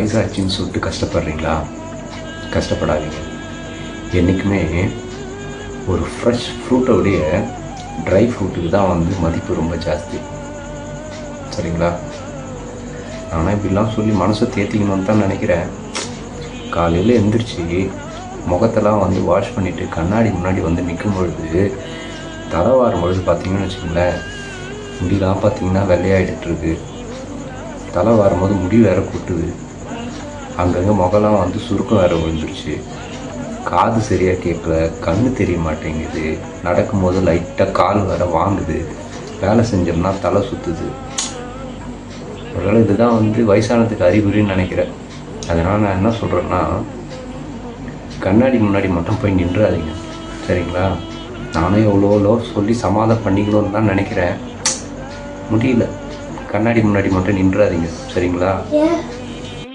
வயசாச்சுன்னு சொல்லிட்டு கஷ்டப்படுறீங்களா? கஷ்டப்படாதீங்க. என்றைக்குமே ஒரு ஃப்ரெஷ் ஃப்ரூட்டோடைய ட்ரை ஃப்ரூட்டுக்கு தான் மதிப்பு ரொம்ப ஜாஸ்தி. சரிங்களா? நானும் இப்படிலாம் சொல்லி மனசை தேர்த்திக்கணும்னு தான் நினைக்கிறேன். காலையில் எழுந்திரிச்சு முகத்தெல்லாம் வாஷ் பண்ணிவிட்டு கண்ணாடி முன்னாடி நிற்கும் பொழுது, தலை வாரும் பொழுது பார்த்தீங்கன்னு வச்சுக்கோங்களேன், முடியெல்லாம் பார்த்தீங்கன்னா வெள்ளையாகிட்டுருக்கு. தலை வாரும்போது முடி வேறு கொட்டுது. அங்கங்கே முகலாம் சுருக்கம் வேறு விழுந்துருச்சு. காது சரியாக கேட்கல, கண்ணு தெரிய மாட்டேங்குது. நடக்கும்போது லைட்டாக கால் வேறு வாங்குது. வேலை செஞ்சோம்னா தலை சுற்றுது. ஒருவேளை இதுதான் வயசானதுக்கு அறிகுறின்னு நினைக்கிறேன். அதனால் நான் என்ன சொல்கிறேன்னா, கண்ணாடி முன்னாடி மட்டும் போய் நின்றாதீங்க. சரிங்களா? நானும் எவ்வளோ சொல்லி சமாதானம் பண்ணிக்கணும்னு தான் நினைக்கிறேன். முடியல. கண்ணாடி முன்னாடி மட்டும் நின்றாதீங்க. சரிங்களா?